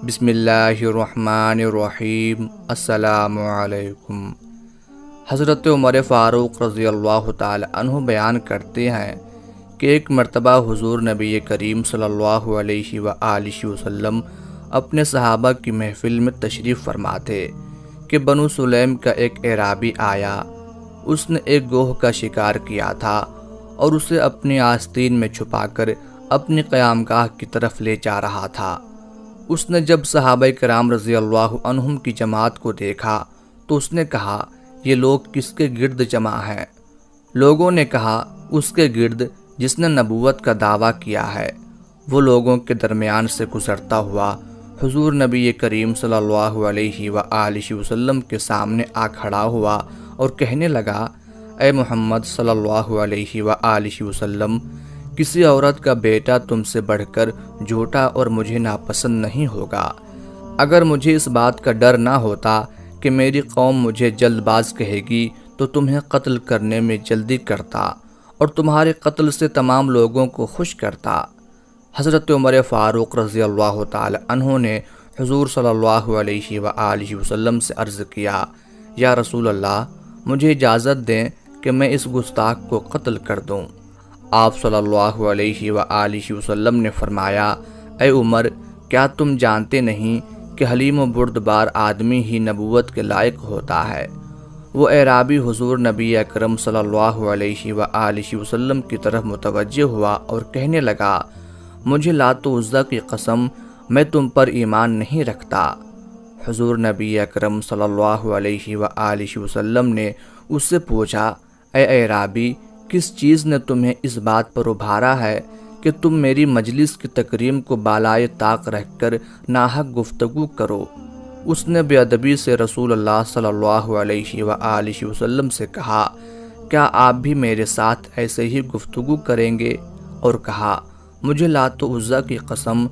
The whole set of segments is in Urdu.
بسم اللہ الرحمن الرحیم۔ السلام علیکم۔ حضرت عمر فاروق رضی اللہ تعالی عنہ بیان کرتے ہیں کہ ایک مرتبہ حضور نبی کریم صلی اللہ علیہ وآلہ وسلم اپنے صحابہ کی محفل میں تشریف فرما تھے کہ بنو سلیم کا ایک اعرابی آیا۔ اس نے ایک گوہ کا شکار کیا تھا اور اسے اپنی آستین میں چھپا کر اپنی قیام گاہ کی طرف لے جا رہا تھا۔ اس نے جب صحابہ کرام رضی اللہ عنہم کی جماعت کو دیکھا تو اس نے کہا، یہ لوگ کس کے گرد جمع ہیں؟ لوگوں نے کہا، اس کے گرد جس نے نبوت کا دعویٰ کیا ہے۔ وہ لوگوں کے درمیان سے گزرتا ہوا حضور نبی کریم صلی اللہ علیہ وآلہ وسلم کے سامنے آ کھڑا ہوا اور کہنے لگا، اے محمد صلی اللہ علیہ وآلہ وسلم، کسی عورت کا بیٹا تم سے بڑھ کر جھوٹا اور مجھے ناپسند نہیں ہوگا۔ اگر مجھے اس بات کا ڈر نہ ہوتا کہ میری قوم مجھے جلد باز کہے گی تو تمہیں قتل کرنے میں جلدی کرتا اور تمہارے قتل سے تمام لوگوں کو خوش کرتا۔ حضرت عمر فاروق رضی اللہ تعالی عنہ نے حضور صلی اللہ علیہ وآلہ وسلم سے عرض کیا، یا رسول اللہ، مجھے اجازت دیں کہ میں اس گستاخ کو قتل کر دوں۔ آپ صلی اللہ علیہ وآلہ وسلم نے فرمایا، اے عمر، کیا تم جانتے نہیں کہ حلیم و بردبار آدمی ہی نبوت کے لائق ہوتا ہے؟ وہ اعرابی حضور نبی اکرم صلی اللہ علیہ وآلہ وسلم کی طرف متوجہ ہوا اور کہنے لگا، مجھے لات و عزیٰ کی قسم، میں تم پر ایمان نہیں رکھتا۔ حضور نبی اکرم صلی اللہ علیہ وآلہ وسلم نے اس سے پوچھا، اے اعرابی، کس چیز نے تمہیں اس بات پر ابھارا ہے کہ تم میری مجلس کی تکریم کو بالائے طاق رکھ کر ناحق گفتگو کرو؟ اس نے بے ادبی سے رسول اللہ صلی اللہ علیہ وآلہ وسلم سے کہا، کیا آپ بھی میرے ساتھ ایسے ہی گفتگو کریں گے؟ اور کہا، مجھے لات و عزیٰ کی قسم،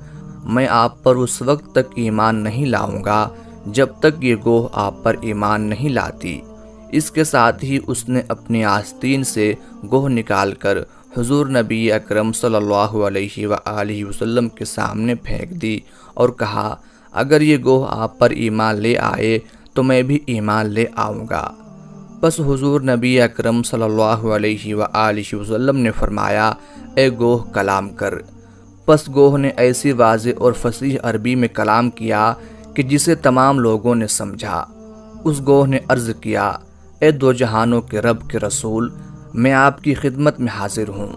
میں آپ پر اس وقت تک ایمان نہیں لاؤں گا جب تک یہ گوہ آپ پر ایمان نہیں لاتی۔ اس کے ساتھ ہی اس نے اپنی آستین سے گوہ نکال کر حضور نبی اکرم صلی اللہ علیہ وآلہ وسلم کے سامنے پھینک دی اور کہا، اگر یہ گوہ آپ پر ایمان لے آئے تو میں بھی ایمان لے آؤں گا۔ پس حضور نبی اکرم صلی اللہ علیہ وآلہ وسلم نے فرمایا، اے گوہ کلام کر۔ پس گوہ نے ایسی واضح اور فصیح عربی میں کلام کیا کہ جسے تمام لوگوں نے سمجھا۔ اس گوہ نے عرض کیا، اے دو جہانوں کے رب کے رسول، میں آپ کی خدمت میں حاضر ہوں۔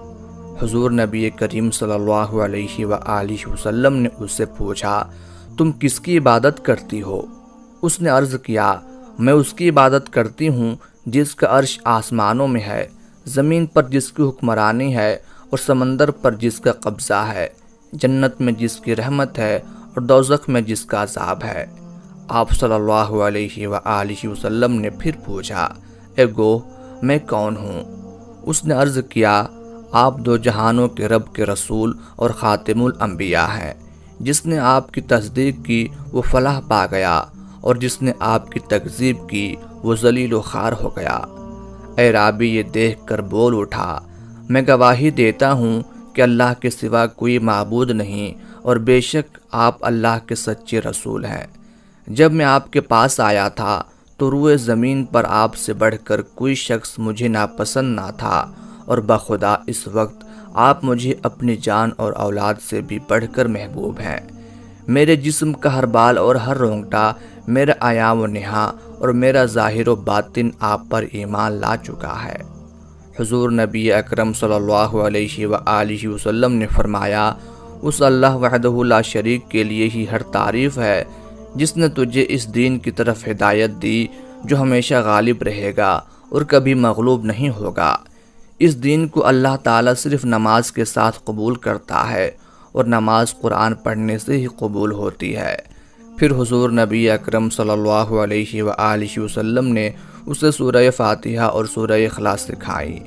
حضور نبی کریم صلی اللہ علیہ وآلہ وسلم نے اس سے پوچھا، تم کس کی عبادت کرتی ہو؟ اس نے عرض کیا، میں اس کی عبادت کرتی ہوں جس کا عرش آسمانوں میں ہے، زمین پر جس کی حکمرانی ہے اور سمندر پر جس کا قبضہ ہے، جنت میں جس کی رحمت ہے اور دوزخ میں جس کا عذاب ہے۔ آپ صلی اللہ علیہ وآلہ وسلم نے پھر پوچھا، اے گوہ، میں کون ہوں؟ اس نے عرض کیا، آپ دو جہانوں کے رب کے رسول اور خاتم الانبیاء ہیں۔ جس نے آپ کی تصدیق کی وہ فلاح پا گیا اور جس نے آپ کی تکذیب کی وہ ذلیل و خوار ہو گیا۔ اعرابی یہ دیکھ کر بول اٹھا، میں گواہی دیتا ہوں کہ اللہ کے سوا کوئی معبود نہیں اور بے شک آپ اللہ کے سچے رسول ہیں۔ جب میں آپ کے پاس آیا تھا تو روئے زمین پر آپ سے بڑھ کر کوئی شخص مجھے ناپسند نہ تھا، اور بخدا اس وقت آپ مجھے اپنی جان اور اولاد سے بھی بڑھ کر محبوب ہیں۔ میرے جسم کا ہر بال اور ہر رونگٹا، میرا عیام و نہا اور میرا ظاہر و باطن آپ پر ایمان لا چکا ہے۔ حضور نبی اکرم صلی اللہ علیہ وآلہ وسلم نے فرمایا، اس اللہ وحدہ لا شریک کے لیے ہی ہر تعریف ہے جس نے تجھے اس دین کی طرف ہدایت دی جو ہمیشہ غالب رہے گا اور کبھی مغلوب نہیں ہوگا۔ اس دین کو اللہ تعالیٰ صرف نماز کے ساتھ قبول کرتا ہے اور نماز قرآن پڑھنے سے ہی قبول ہوتی ہے۔ پھر حضور نبی اکرم صلی اللہ علیہ وآلہ وسلم نے اسے سورہ فاتحہ اور سورہ اخلاص سکھائی۔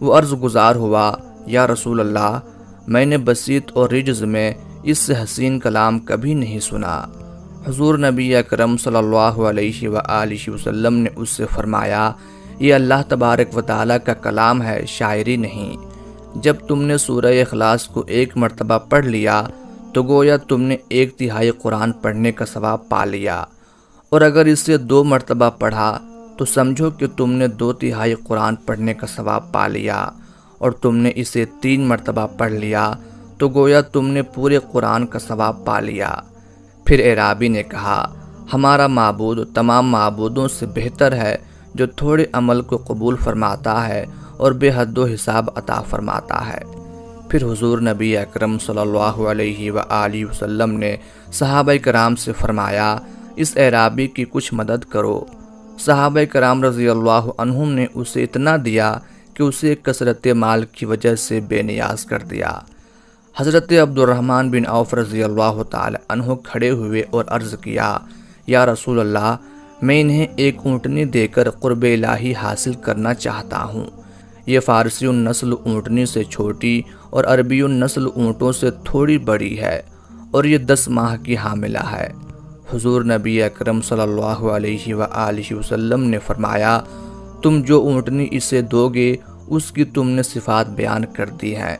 وہ عرض گزار ہوا، یا رسول اللہ، میں نے بسیط اور رجز میں اس سے حسین کلام کبھی نہیں سنا۔ حضور نبی اکرم صلی اللہ علیہ وآلہ وسلم نے اس سے فرمایا، یہ اللہ تبارک و تعالیٰ کا کلام ہے، شاعری نہیں۔ جب تم نے سورہ اخلاص کو ایک مرتبہ پڑھ لیا تو گویا تم نے 1/3 قرآن پڑھنے کا ثواب پا لیا، اور اگر اسے 2 مرتبہ پڑھا تو سمجھو کہ تم نے 2/3 قرآن پڑھنے کا ثواب پا لیا، اور تم نے اسے 3 مرتبہ پڑھ لیا تو گویا تم نے پورے قرآن کا ثواب پا لیا۔ پھر اعرابی نے کہا، ہمارا معبود تمام معبودوں سے بہتر ہے، جو تھوڑے عمل کو قبول فرماتا ہے اور بے حد و حساب عطا فرماتا ہے۔ پھر حضور نبی اکرم صلی اللہ علیہ وآلہ وسلم نے صحابہ کرام سے فرمایا، اس اعرابی کی کچھ مدد کرو۔ صحابہ کرام رضی اللہ عنہم نے اسے اتنا دیا کہ اسے کثرت مال کی وجہ سے بے نیاز کر دیا۔ حضرت عبد الرحمن بن عوف رضی اللہ تعالی عنہ کھڑے ہوئے اور عرض کیا، یا رسول اللہ، میں انہیں ایک اونٹنی دے کر قرب الہی حاصل کرنا چاہتا ہوں۔ یہ فارسی النسل اونٹنی سے چھوٹی اور عربی النسل اونٹوں سے تھوڑی بڑی ہے، اور یہ 10 ماہ کی حاملہ ہے۔ حضور نبی اکرم صلی اللہ علیہ وآلہ وسلم نے فرمایا، تم جو اونٹنی اسے دو گے اس کی تم نے صفات بیان کر دی ہیں۔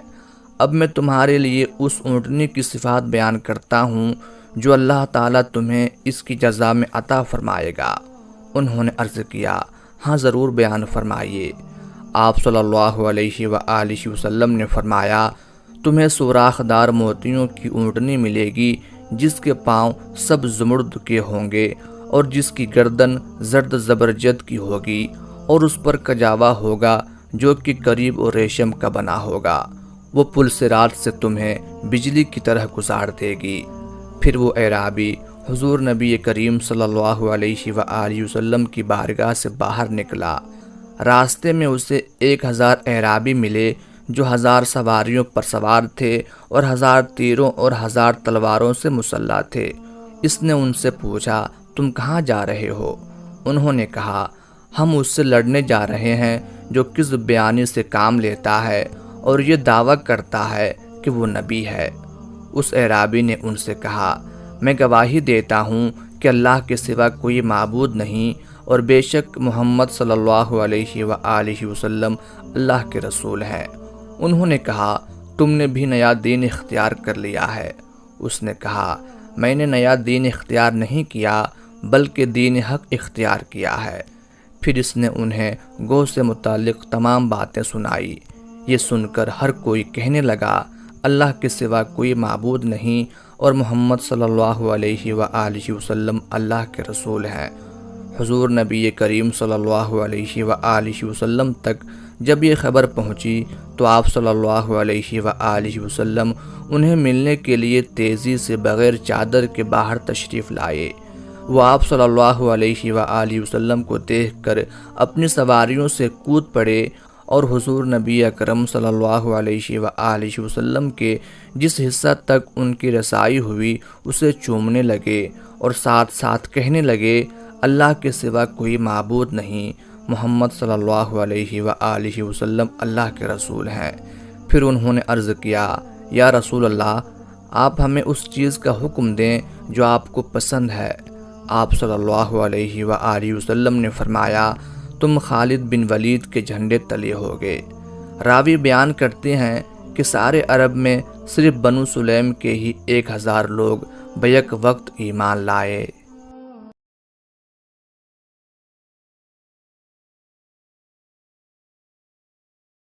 اب میں تمہارے لیے اس اونٹنی کی صفات بیان کرتا ہوں جو اللہ تعالیٰ تمہیں اس کی جزا میں عطا فرمائے گا۔ انہوں نے عرض کیا، ہاں ضرور بیان فرمائیے۔ آپ صلی اللہ علیہ وآلہ وسلم نے فرمایا، تمہیں سوراخ دار موتیوں کی اونٹنی ملے گی جس کے پاؤں سب زمرد کے ہوں گے، اور جس کی گردن زرد زبرجد کی ہوگی، اور اس پر کجاوا ہوگا جو کہ قریب اور ریشم کا بنا ہوگا۔ وہ پل صراط سے تمہیں بجلی کی طرح گزار دے گی۔ پھر وہ اعرابی حضور نبی کریم صلی اللہ علیہ وآلہ وسلم کی بارگاہ سے باہر نکلا۔ راستے میں اسے 1000 اعرابی ملے جو 1000 سواریوں پر سوار تھے اور 1000 تیروں اور 1000 تلواروں سے مسلح تھے۔ اس نے ان سے پوچھا، تم کہاں جا رہے ہو؟ انہوں نے کہا، ہم اس سے لڑنے جا رہے ہیں جو کذب بیانی سے کام لیتا ہے اور یہ دعویٰ کرتا ہے کہ وہ نبی ہے۔ اس اعرابی نے ان سے کہا، میں گواہی دیتا ہوں کہ اللہ کے سوا کوئی معبود نہیں، اور بے شک محمد صلی اللہ علیہ وآلہ وسلم اللہ کے رسول ہیں۔ انہوں نے کہا، تم نے بھی نیا دین اختیار کر لیا ہے۔ اس نے کہا، میں نے نیا دین اختیار نہیں کیا بلکہ دین حق اختیار کیا ہے۔ پھر اس نے انہیں گوہ سے متعلق تمام باتیں سنائی۔ یہ سن کر ہر کوئی کہنے لگا، اللہ کے سوا کوئی معبود نہیں، اور محمد صلی اللہ علیہ وآلہ وسلم اللہ کے رسول ہیں۔ حضور نبی کریم صلی اللہ علیہ وآلہ وسلم تک جب یہ خبر پہنچی تو آپ صلی اللہ علیہ وآلہ وسلم انہیں ملنے کے لیے تیزی سے بغیر چادر کے باہر تشریف لائے۔ وہ آپ صلی اللہ علیہ وآلہ وسلم کو دیکھ کر اپنی سواریوں سے کود پڑے، اور حضور نبی اکرم صلی اللہ علیہ وآلہ وسلم کے جس حصہ تک ان کی رسائی ہوئی اسے چومنے لگے، اور ساتھ ساتھ کہنے لگے، اللہ کے سوا کوئی معبود نہیں، محمد صلی اللہ علیہ وآلہ وسلم اللہ کے رسول ہیں۔ پھر انہوں نے عرض کیا، یا رسول اللہ، آپ ہمیں اس چیز کا حکم دیں جو آپ کو پسند ہے۔ آپ صلی اللہ علیہ وآلہ وسلم نے فرمایا، تم خالد بن ولید کے جھنڈے تلے ہوگے۔ راوی بیان کرتے ہیں کہ سارے عرب میں صرف بنو سلیم کے ہی 1000 لوگ بیک وقت ایمان لائے۔